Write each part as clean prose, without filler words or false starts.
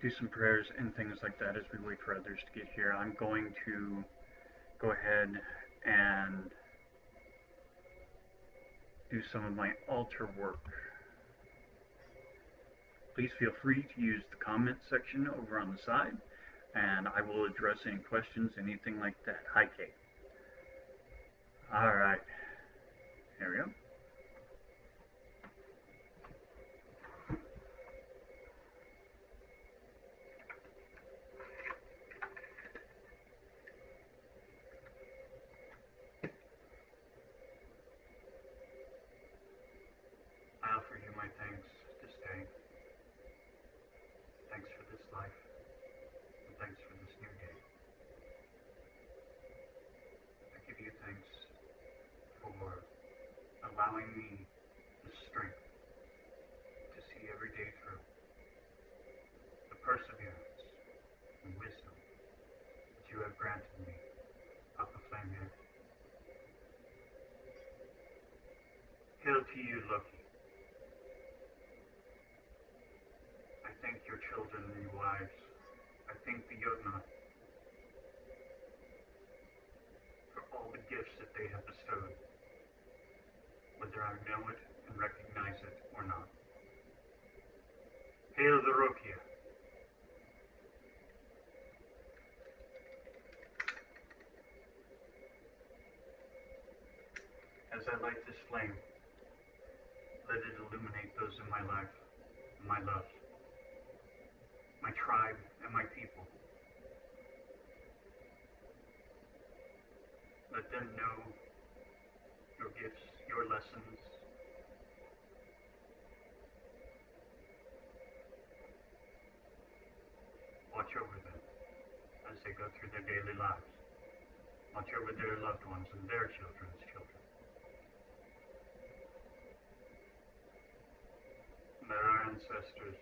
do some prayers and things like that as we wait for others to get here. I'm going to go ahead and do some of my altar work. Please feel free to use the comment section over on the side, and I will address any questions, anything like that. Hi, Kate. Alright, here we go. I offer you my thanks this day. Thanks for this life, and thanks for this new day. I give you thanks for allowing me the strength to see every day through, the perseverance and wisdom that you have granted me, Papa Flame here. Hail to you, Loki. I thank your children and your wives. I thank the Jotnar for all the gifts that they have bestowed, whether I know it and recognize it or not. Hail the Rökkr. As I light this flame, let it illuminate those in my life, my love, my tribe, and my people. Let them know your gifts, your lessons. Watch over them as they go through their daily lives. Watch over their loved ones and their children's children. Let our ancestors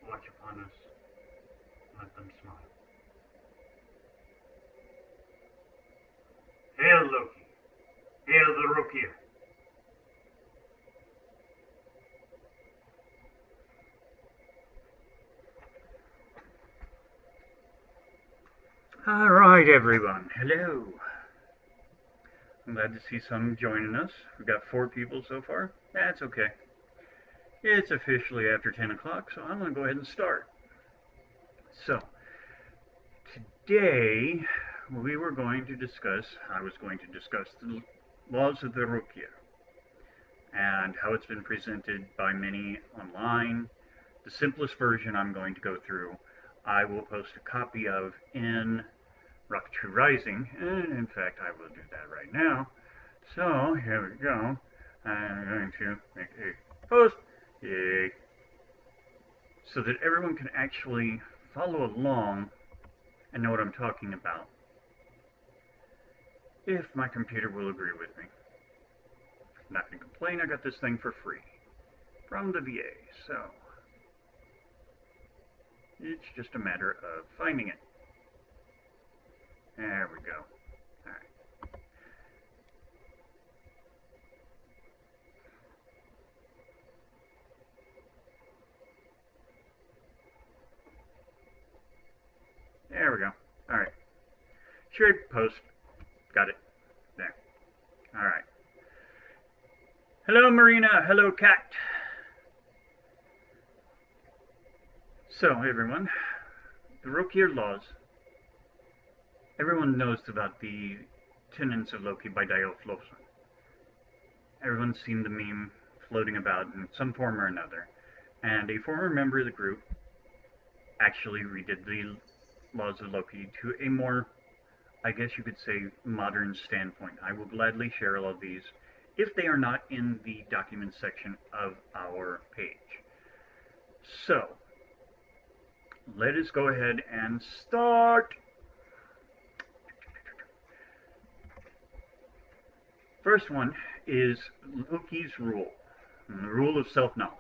watch upon us and let them smile. Hail Loki! Hail the Rökkr! Alright everyone, hello. I'm glad to see some joining us. We've got 4 people so far. That's okay. It's officially after 10 o'clock, so I'm going to go ahead and start. So, today I was going to discuss the laws of the Rökkr and how it's been presented by many online. The simplest version I'm going to go through, I will post a copy of in Rökkatru Rising, and in fact I will do that right now. So, here we go. I'm going to make a post. Yay. So that everyone can actually follow along and know what I'm talking about. If my computer will agree with me. I'm not going to complain, I got this thing for free from the VA, so it's just a matter of finding it. There we go. Alright. There we go. Alright. Shared post. Got it. There. Alright. Hello, Marina. Hello, Cat. So, everyone, the Rökkr laws. Everyone knows about the Tenets of Loki by Dio Flosan. Everyone's seen the meme floating about in some form or another. And a former member of the group actually redid the laws of Loki to a more, I guess you could say, modern standpoint. I will gladly share all of these if they are not in the documents section of our page. So, let us go ahead and start. First one is Loki's rule, the rule of self-knowledge.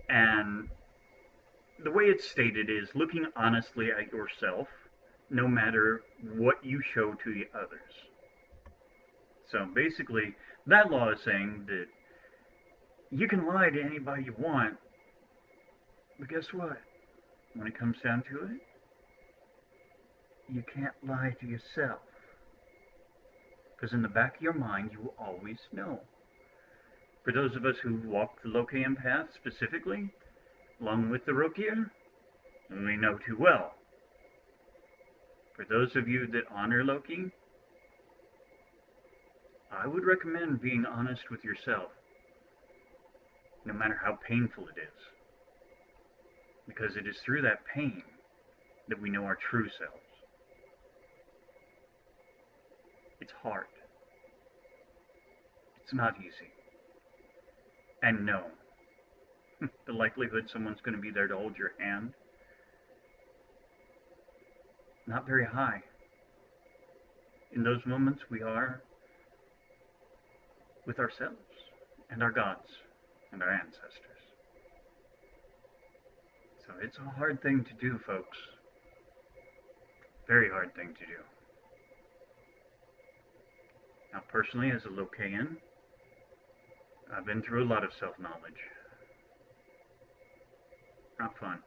And the way it's stated is looking honestly at yourself, no matter what you show to the others. So basically, that law is saying that you can lie to anybody you want, But guess what? When it comes down to it, you can't lie to yourself. Because in the back of your mind, you will always know. For those of us who walk the Lokian path specifically, along with the Rökkr, we know too well. For those of you that honor Loki, I would recommend being honest with yourself, no matter how painful it is. Because it is through that pain that we know our true selves. It's hard. It's not easy. And no, the likelihood someone's going to be there to hold your hand, not very high. In those moments, we are with ourselves and our gods and our ancestors. So it's a hard thing to do, folks. Very hard thing to do. Now, personally, as a Lokian, I've been through a lot of self-knowledge. Not fun.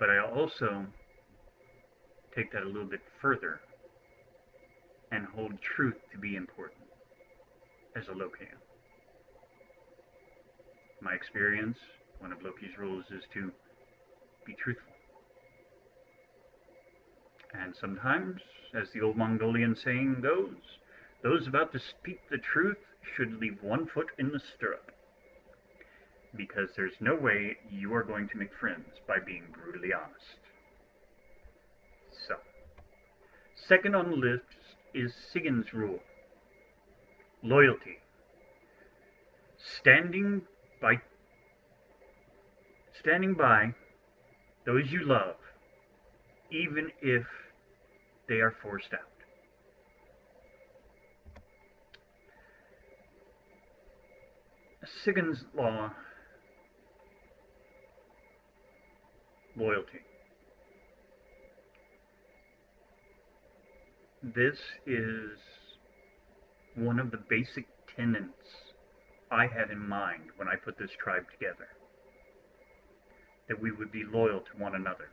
But I also take that a little bit further and hold truth to be important as a Lokian. My experience, one of Loki's rules is to be truthful. And sometimes, as the old Mongolian saying goes, those about to speak the truth should leave one foot in the stirrup. Because there's no way you are going to make friends by being brutally honest. So, second on the list is Sigyn's rule. Loyalty. Standing by those you love, even if they are forced out. Sigyn's law, loyalty. This is one of the basic tenets I had in mind when I put this tribe together. That we would be loyal to one another.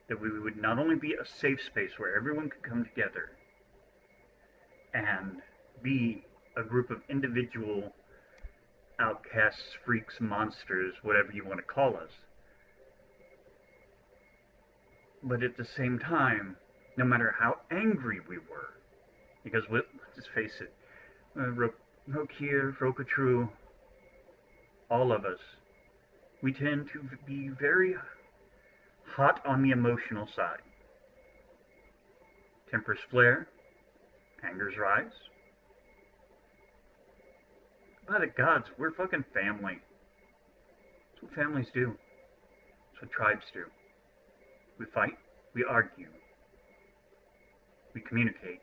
That we would not only be a safe space where everyone could come together and be a group of individual outcasts, freaks, monsters, whatever you want to call us, but at the same time, no matter how angry we were, because let's just face it, Rökkr, Rökkatru, all of us, we tend to be very hot on the emotional side. Tempers flare, angers rise. By the gods, we're fucking family. That's what families do. That's what tribes do. We fight, we argue, we communicate,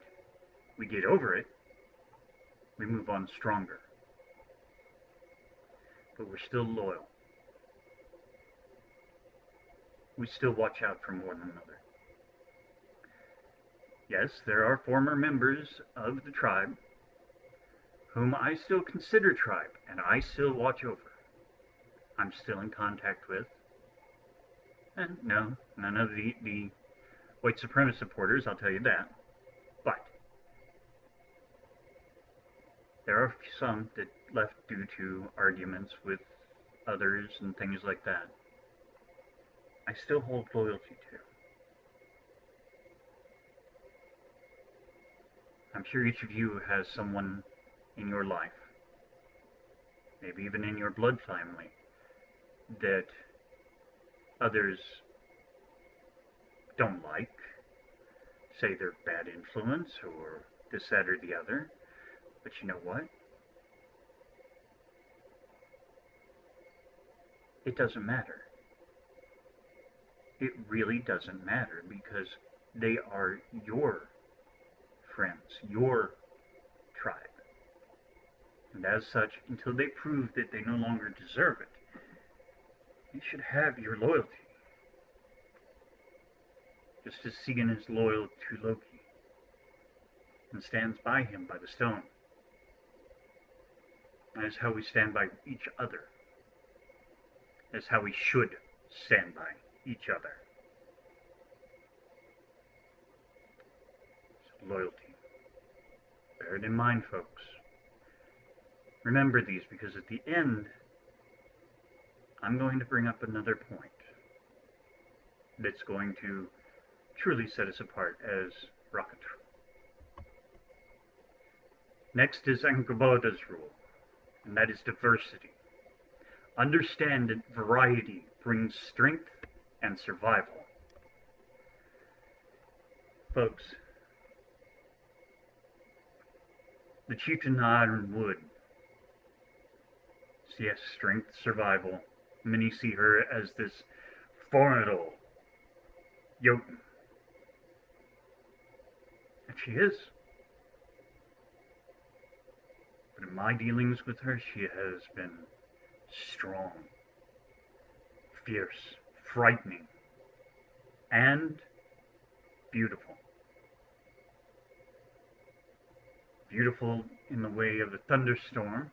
we get over it, we move on stronger. But we're still loyal. We still watch out for one another. Yes, there are former members of the tribe whom I still consider tribe, and I still watch over. I'm still in contact with. And no, none of the white supremacist supporters, I'll tell you that. But there are some that left due to arguments with others and things like that. I still hold loyalty to. I'm sure each of you has someone in your life, maybe even in your blood family, that others don't like, say they're bad influence or this, that, or the other. But you know what? It doesn't matter. It really doesn't matter because they are your friends, your tribe. And as such, until they prove that they no longer deserve it, you should have your loyalty. Just as Sigyn is loyal to Loki and stands by him by the stone. That is how we stand by each other. as how we should stand by each other. So loyalty. Bear it in mind, folks. Remember these, because at the end, I'm going to bring up another point that's going to truly set us apart as Rökkatru. Next is Angrboda's rule, and that is diversity. Understand that variety brings strength and survival. Folks, the chieftain Ironwood, yes, strength, survival. Many see her as this formidable Jotun. And she is. But in my dealings with her, she has been strong, fierce, frightening, and beautiful. Beautiful in the way of a thunderstorm,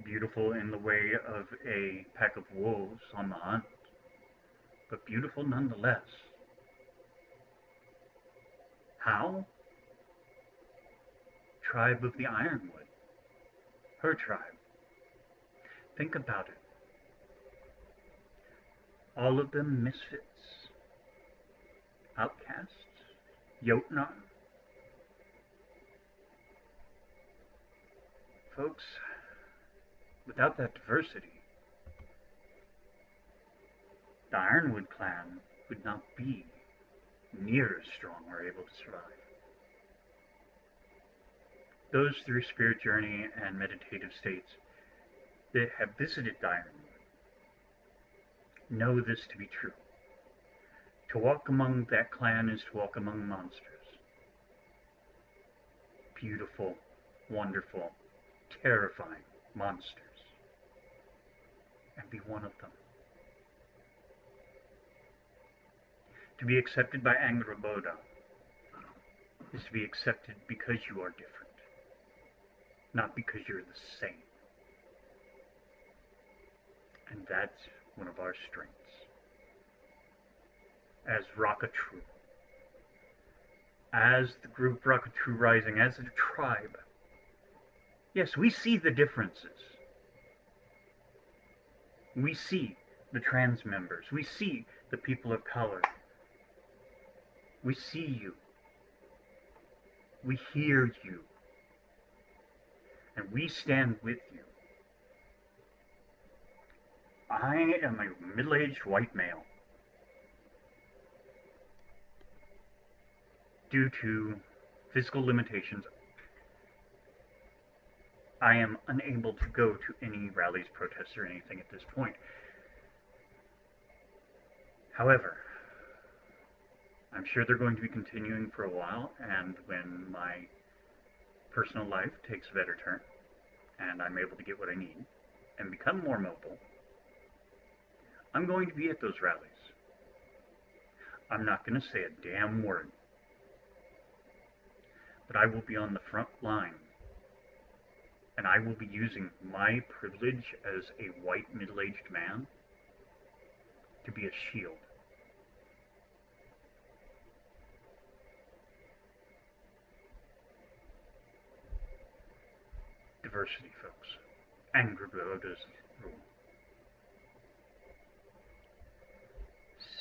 beautiful in the way of a pack of wolves on the hunt, but beautiful nonetheless. How? Tribe of the Ironwood. Her tribe. Think about it. All of them misfits, outcasts, Jotnar. Folks, without that diversity, the Ironwood clan would not be near as strong or able to survive. Those through spirit journey and meditative states that have visited the Ironwood know this to be true. To walk among that clan is to walk among monsters. Beautiful, wonderful, terrifying monsters. And be one of them. To be accepted by Angrboda is to be accepted because you are different, not because you're the same. And that's one of our strengths. As Rökkatru, as the group Rökkatru Rising, as a tribe, yes, we see the differences. We see the trans members. We see the people of color. We see you. We hear you. And we stand with you. I am a middle-aged white male. Due to physical limitations, I am unable to go to any rallies, protests, or anything at this point. However, I'm sure they're going to be continuing for a while, and when my personal life takes a better turn, and I'm able to get what I need, and become more mobile, I'm going to be at those rallies. I'm not going to say a damn word, but I will be on the front line, and I will be using my privilege as a white middle-aged man to be a shield. Diversity, folks. Angrboda's rule.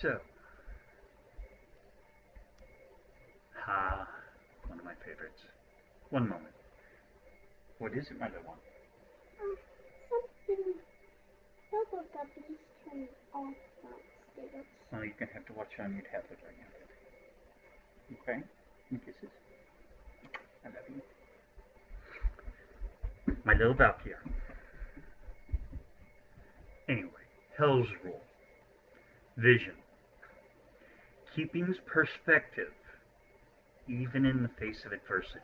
So, one of my favorites. One moment. What is it, my little one? Something bubbleguppies turn off downstairs. Well, you're going to have to watch it on your tablet right now. Okay? And kisses. I love you. My little Valkyrie. Anyway, Hell's rule. Vision. Keeping perspective, even in the face of adversity.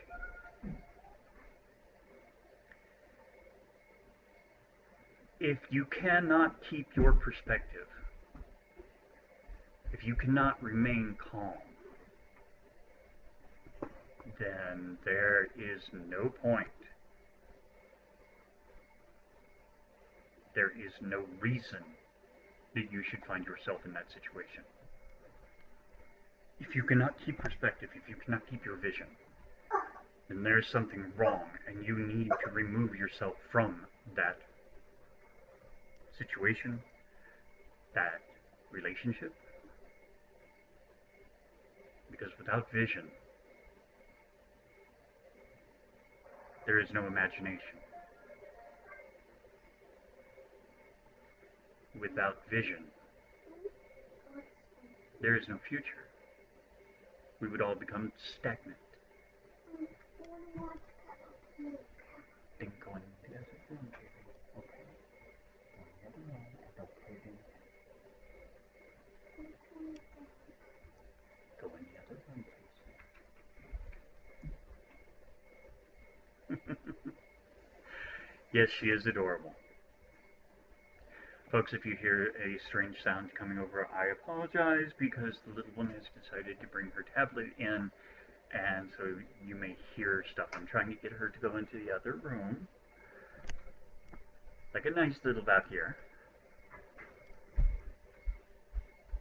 If you cannot keep your perspective, if you cannot remain calm, then there is no point there is no reason that you should find yourself in that situation. If you cannot keep perspective, if you cannot keep your vision, then there's something wrong, and you need to remove yourself from that situation, that relationship, because without vision, there is no imagination. Without vision, there is no future. We would all become stagnant. Then go in the other room, baby. Okay. Go in the other room and don't play games. Go in the other room, please. Yes, she is adorable. Folks, if you hear a strange sound coming over, I apologize because the little one has decided to bring her tablet in, and so you may hear stuff. I'm trying to get her to go into the other room, like a nice little vacuum,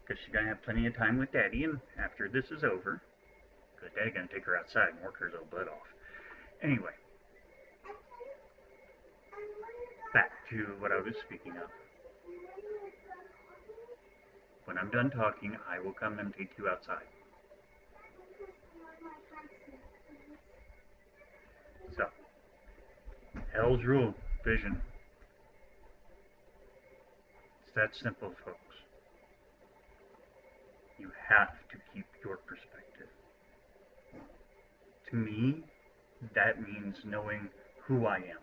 because she's going to have plenty of time with Daddy, and after this is over, because Daddy's going to take her outside and work her little butt off. Anyway, back to what I was speaking of. When I'm done talking, I will come and take you outside. So, hell's rule, vision. It's that simple, folks. You have to keep your perspective. To me, that means knowing who I am.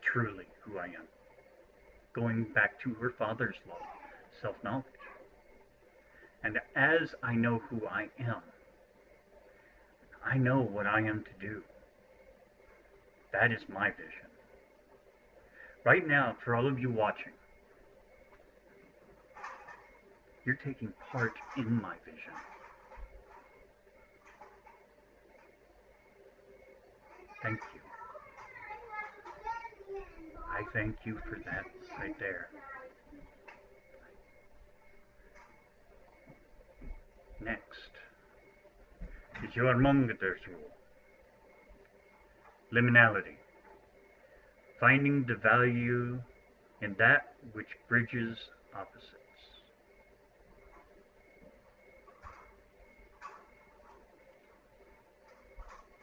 Truly who I am. Going back to her father's law, self-knowledge. And as I know who I am, I know what I am to do. That is my vision. Right now, for all of you watching, you're taking part in my vision. Thank you. I thank you for that right there. Next is Jormungandr's rule. Liminality. Finding the value in that which bridges opposites.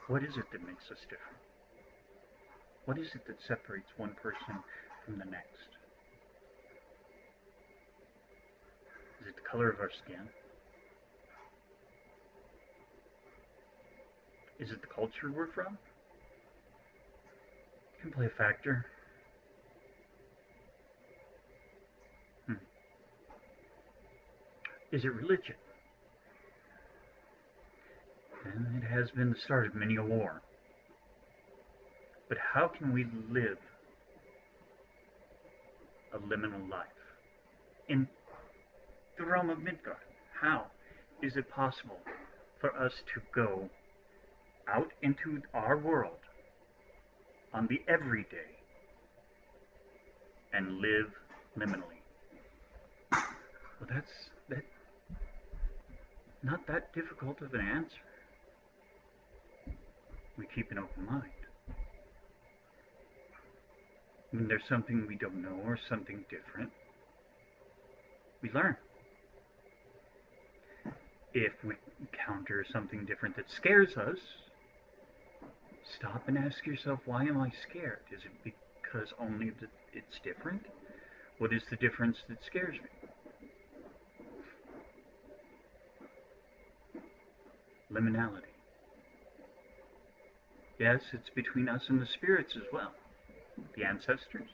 What is it that makes us different? What is it that separates one person from the next? Is it the color of our skin? Is it the culture we're from? It can play a factor. Is it religion? And it has been the start of many a war. But how can we live a liminal life in the realm of Midgard? How is it possible for us to go out into our world on the everyday and live liminally? Well, that's not that difficult of an answer. We keep an open mind. When there's something we don't know or something different, we learn. If we encounter something different that scares us, stop and ask yourself, why am I scared? Is it because only that it's different? What is the difference that scares me? Liminality. Yes, it's between us and the spirits as well. The ancestors,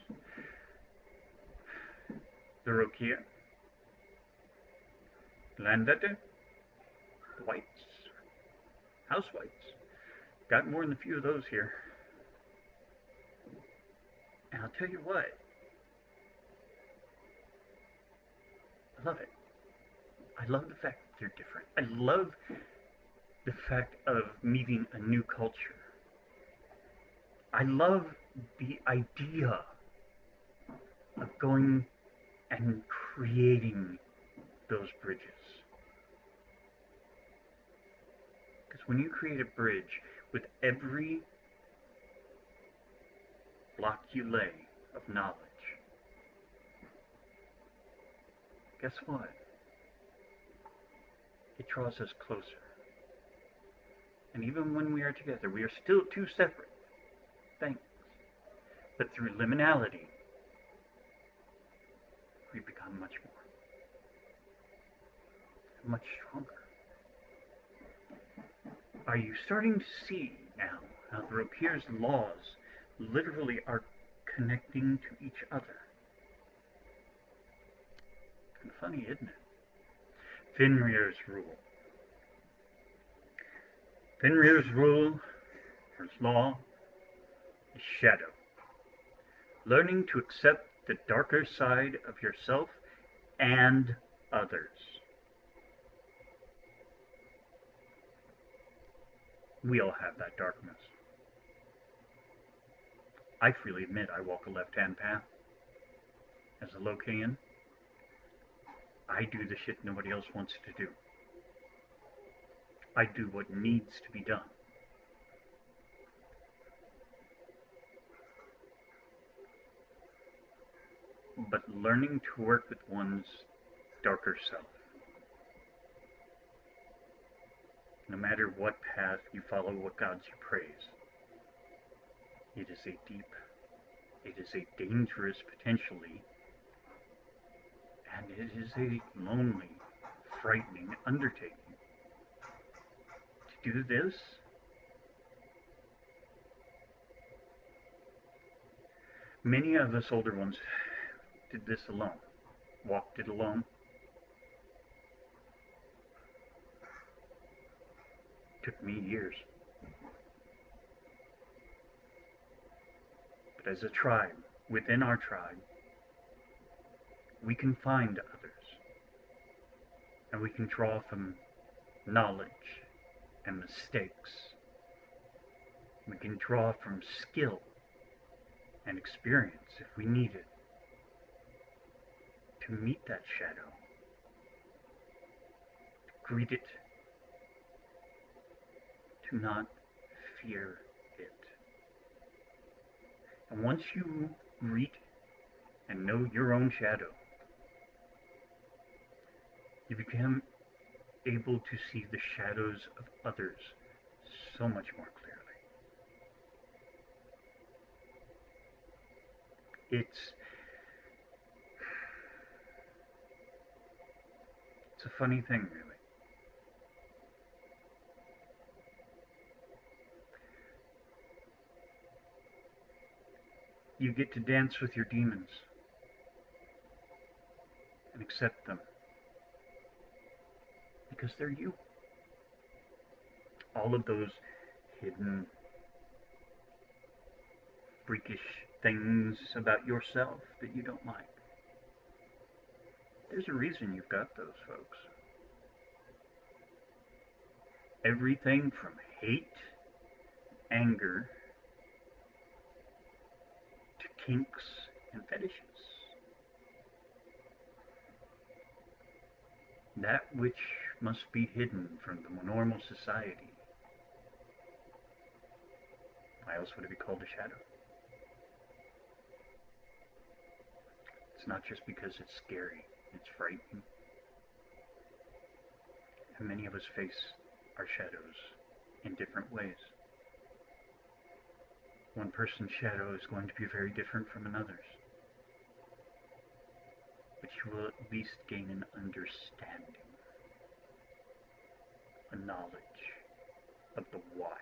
the Rökkr, Landette, the whites, house whites. Got more than a few of those here. And I'll tell you what, I love it. I love the fact that they're different. I love the fact of meeting a new culture. I love the idea of going and creating those bridges. Because when you create a bridge, with every block you lay of knowledge, guess what? It draws us closer. And even when we are together, we are still two separate things. But through liminality, we become much more, much stronger. Are you starting to see now how the Rökkr's laws literally are connecting to each other? Kind of funny, isn't it? Fenrir's rule. Fenrir's rule, or his law, is shadow. Learning to accept the darker side of yourself and others. We all have that darkness. I freely admit I walk a left-hand path. As a Lokian, I do the shit nobody else wants to do. I do what needs to be done. But learning to work with one's darker self, no matter what path you follow, what gods you praise, it is a deep, it is a dangerous potentially, and it is a lonely, frightening undertaking. To do this, many of us older ones did this alone, walked it alone. Took me years. But as a tribe, within our tribe, we can find others. And we can draw from knowledge and mistakes. We can draw from skill and experience if we need it to meet that shadow, to greet it, to not fear it. And once you greet and know your own shadow, you become able to see the shadows of others so much more clearly. It's a funny thing, really. You get to dance with your demons and accept them because they're you. All of those hidden, freakish things about yourself that you don't like. There's a reason you've got those, folks. Everything from hate, anger, to kinks and fetishes. That which must be hidden from the normal society. Why else would it be called a shadow? It's not just because it's scary, it's frightening. And many of us face our shadows in different ways. One person's shadow is going to be very different from another's. But you will at least gain an understanding, a knowledge of the why.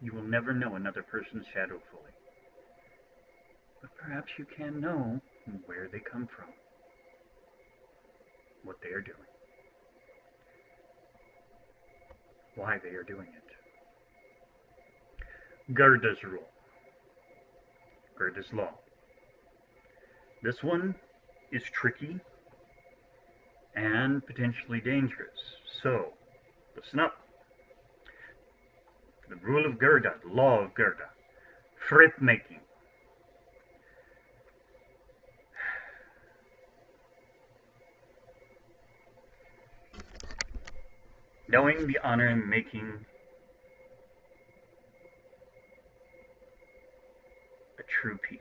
You will never know another person's shadow fully. But perhaps you can know where they come from, what they are doing, why they are doing it. Gerda's rule. Gerda's law. This one is tricky and potentially dangerous. So, listen up. The rule of Gerda, the law of Gerda. Frith making. knowing the honor in making a true peace,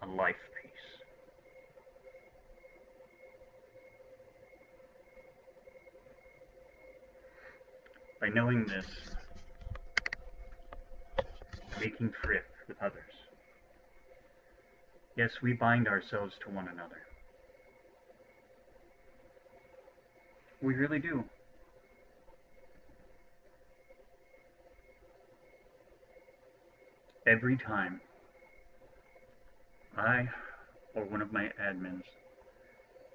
a life peace. By knowing this, making frith with others, yes, we bind ourselves to one another. We really do. Every time I or one of my admins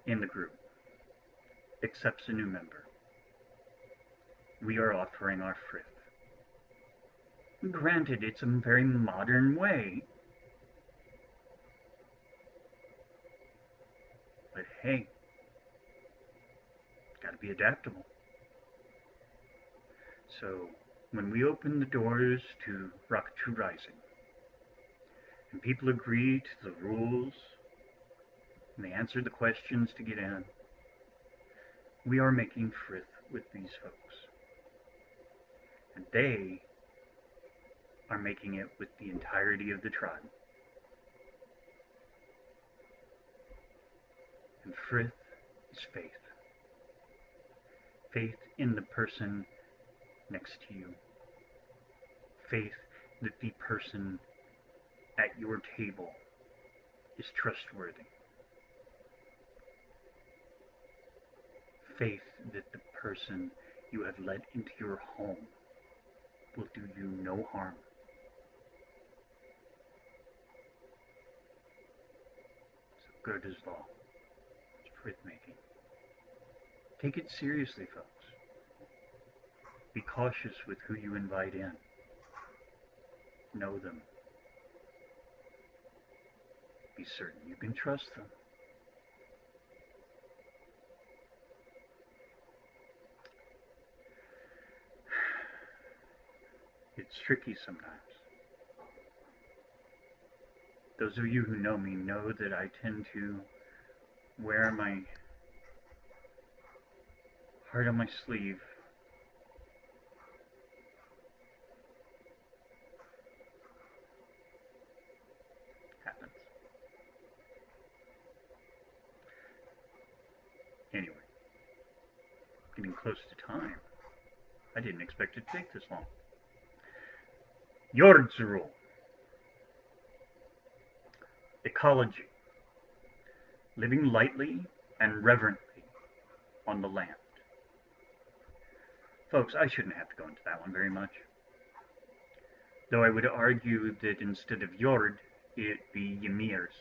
in the group accepts a new member, we are offering our frith. Granted, it's a very modern way, but hey, gotta be adaptable. So, when we open the doors to Rökkatru Rising, and people agree to the rules, and they answer the questions to get in, we are making frith with these folks. And they are making it with the entirety of the tribe. And frith is faith. Faith in the person next to you. Faith that the person at your table is trustworthy. Faith that the person you have let into your home will do you no harm. So good as law. It's frith making. Take it seriously, folks. Be cautious with who you invite in. Know them. Be certain you can trust them. It's tricky sometimes. Those of you who know me know that I tend to wear my heart on my sleeve. Happens. Anyway, getting close to time. I didn't expect it to take this long. Yord's rule. Ecology. Living lightly and reverently on the land. Folks, I shouldn't have to go into that one very much. Though I would argue that instead of Jord, it be Ymir's.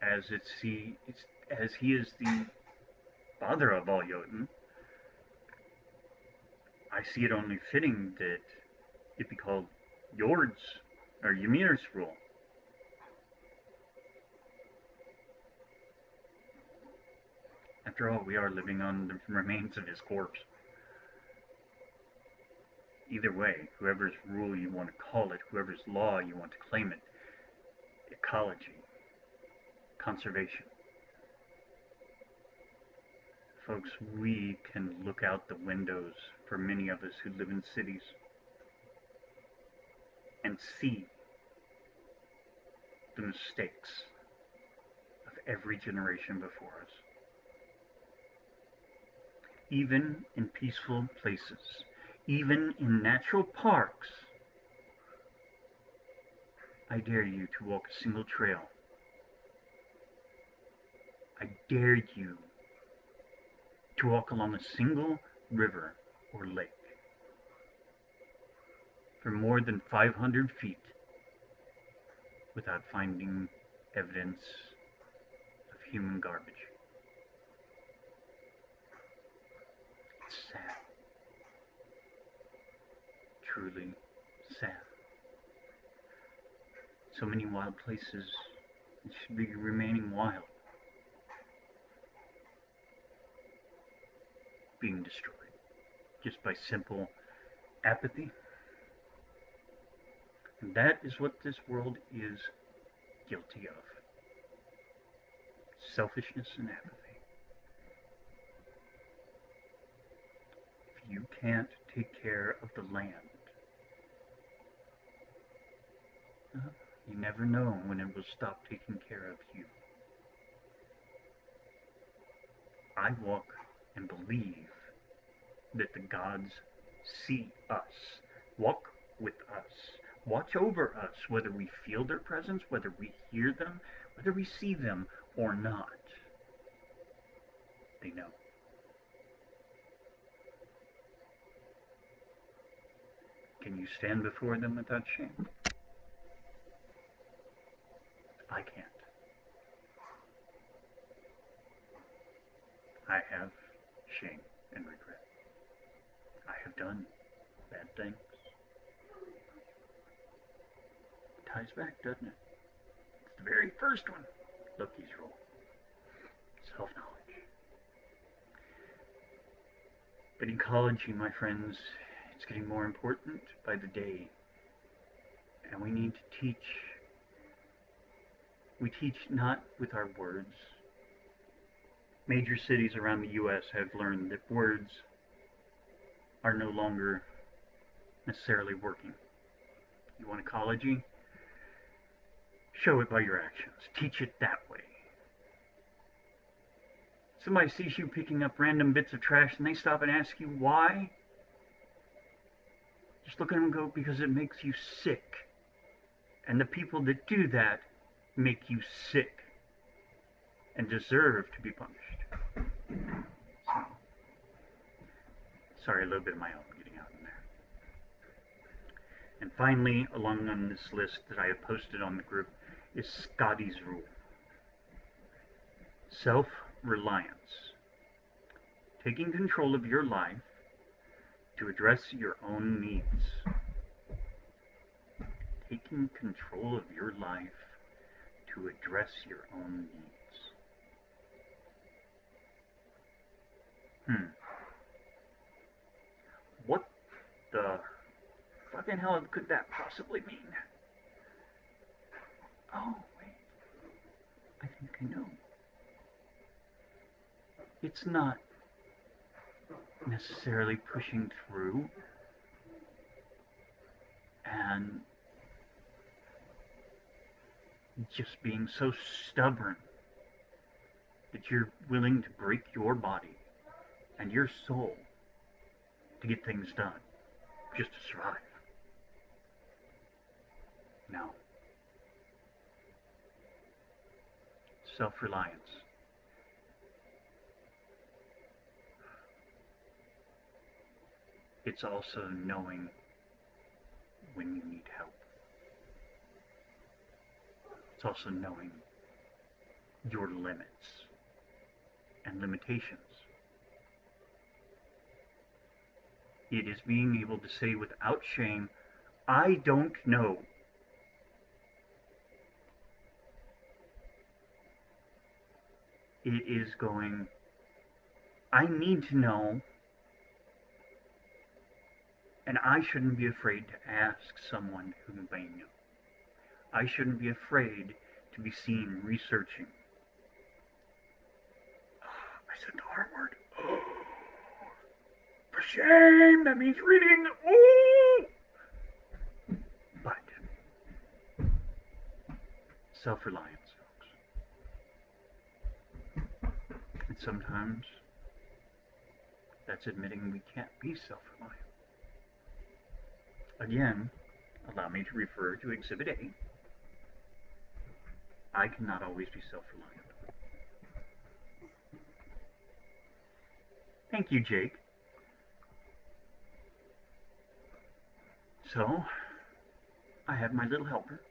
As he is the father of all Jotun, I see it only fitting that it be called Jord's or Ymir's rule. After all, we are living on the remains of his corpse. Either way, whoever's rule you want to call it, whoever's law you want to claim it, ecology, conservation. Folks, we can look out the windows for many of us who live in cities and see the mistakes of every generation before us. Even in peaceful places, even in natural parks, I dare you to walk a single trail. I dare you to walk along a single river or lake for more than 500 feet without finding evidence of human garbage. It's sad. Truly sad. So many wild places that should be remaining wild, being destroyed just by simple apathy. And that is what this world is guilty of. Selfishness and apathy. you can't take care of the land, you never know when it will stop taking care of you. I walk and believe that the gods see us, walk with us, watch over us, whether we feel their presence, whether we hear them, whether we see them or not. They know. Can you stand before them without shame? I can't. I have shame and regret. I have done bad things. It ties back, doesn't it? It's the very first one. Loki's rule. Self-knowledge. But ecology, my friends, it's getting more important by the day. And we need to teach. We teach not with our words. Major cities around the U.S. have learned that words are no longer necessarily working. You want ecology? Show it by your actions. Teach it that way. Somebody sees you picking up random bits of trash and they stop and ask you why. Just look at them and go, because it makes you sick. And the people that do that make you sick and deserve to be punished. So, sorry, a little bit of my own getting out in there. And finally, along on this list that I have posted on the group, is Scotty's rule. Self-reliance. Taking control of your life to address your own needs. Taking control of your life to address your own needs. What the fucking hell could that possibly mean? Oh, wait. I think I know. It's not necessarily pushing through and just being so stubborn that you're willing to break your body and your soul to get things done, just to survive. No. Self-reliance. It's also knowing when you need help. It's also knowing your limits and limitations. It is being able to say without shame, I don't know. It is going, I need to know, and I shouldn't be afraid to ask someone who may know. I shouldn't be afraid to be seen researching. I said the R word. For shame, that means reading. Oh! But self-reliance, folks. And sometimes that's admitting we can't be self-reliant. Again, allow me to refer to Exhibit A. I cannot always be self-reliant. Thank you, Jake. So, I have my little helper.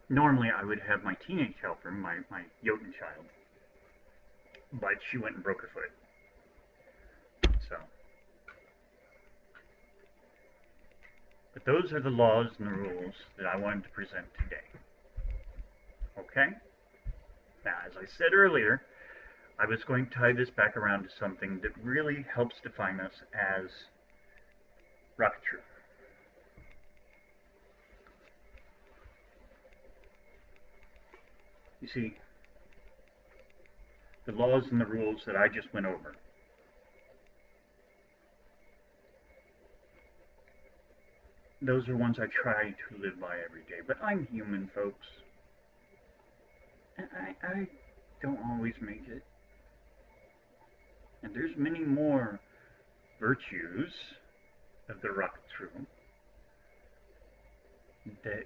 Normally, I would have my teenage helper, my Jotun child, but she went and broke her foot. So, but those are the laws and the rules that I wanted to present today. Okay? Now, as I said earlier, I was going to tie this back around to something that really helps define us as Rökkatru. You see, the laws and the rules that I just went over those are ones I try to live by every day. But I'm human, folks. And I don't always make it. And there's many more virtues of the Rökkatru that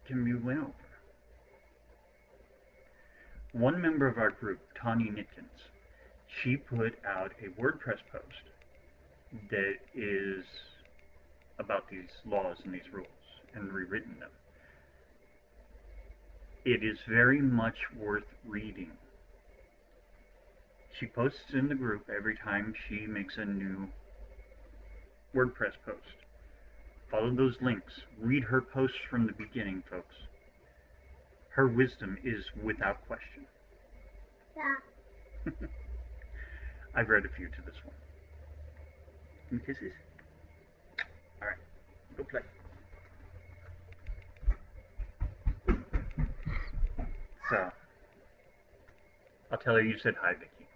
can be went over. One member of our group, Tawny Nitkins, she put out a WordPress post that is about these laws and these rules and rewritten them. It is very much worth reading. She posts in the group every time she makes a new WordPress post. Follow those links. Read her posts from the beginning, folks. Her wisdom is without question. Yeah. I've read a few to this one. Give me kisses. Alright, go play. So, I'll tell her you said hi, Vicky.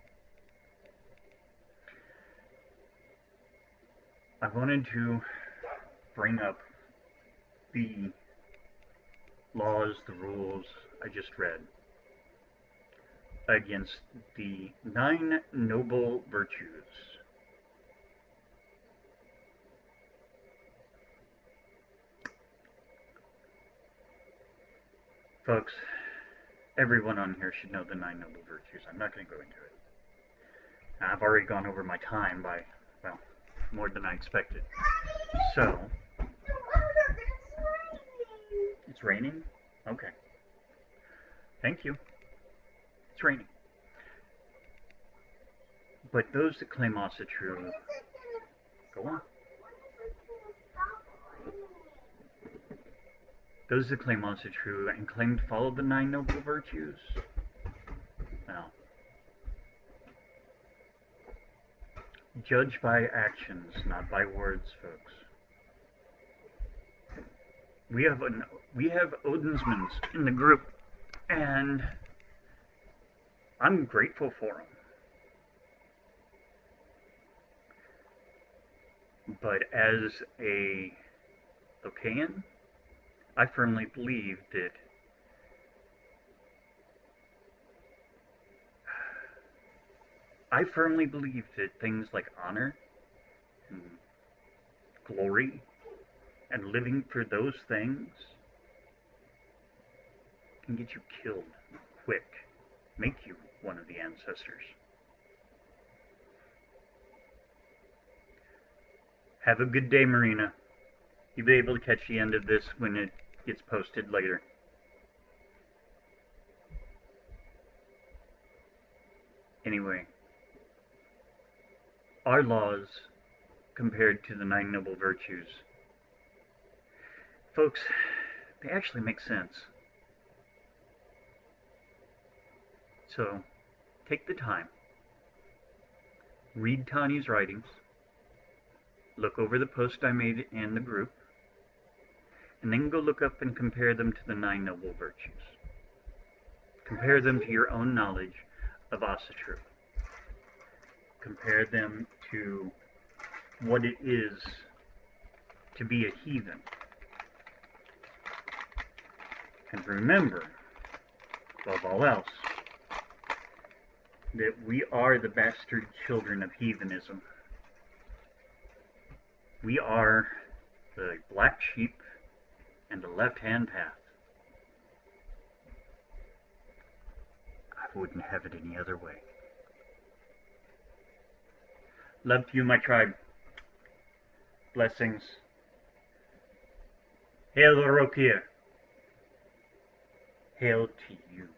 I wanted to bring up the laws, the rules I just read against the 9 noble virtues. Folks, everyone on here should know the 9 noble virtues. I'm not going to go into it. I've already gone over my time by, well, more than I expected. So, it's raining? Okay. Thank you. It's raining. But those that claim Asatru, go on. Those that claim Asatru and claim to follow the 9 noble virtues, well, judge by actions, not by words, folks. We have Odinsmans in the group, and I'm grateful for them. But as a Lokian, I firmly believe that things like honor and glory and living for those things can get you killed quick, make you one of the ancestors. Have a good day, Marina. You'll be able to catch the end of this when it gets posted later. Anyway, our laws compared to the 9 noble virtues, folks, they actually make sense. So, take the time, read Tani's writings, look over the post I made in the group, and then go look up and compare them to the 9 noble virtues. Compare them to your own knowledge of Asatru. Compare them to what it is to be a heathen. And remember, above all else, that we are the bastard children of heathenism. We are the black sheep and the left-hand path. I wouldn't have it any other way. Love to you, my tribe. Blessings. Hail the Rökkr. Hail to you.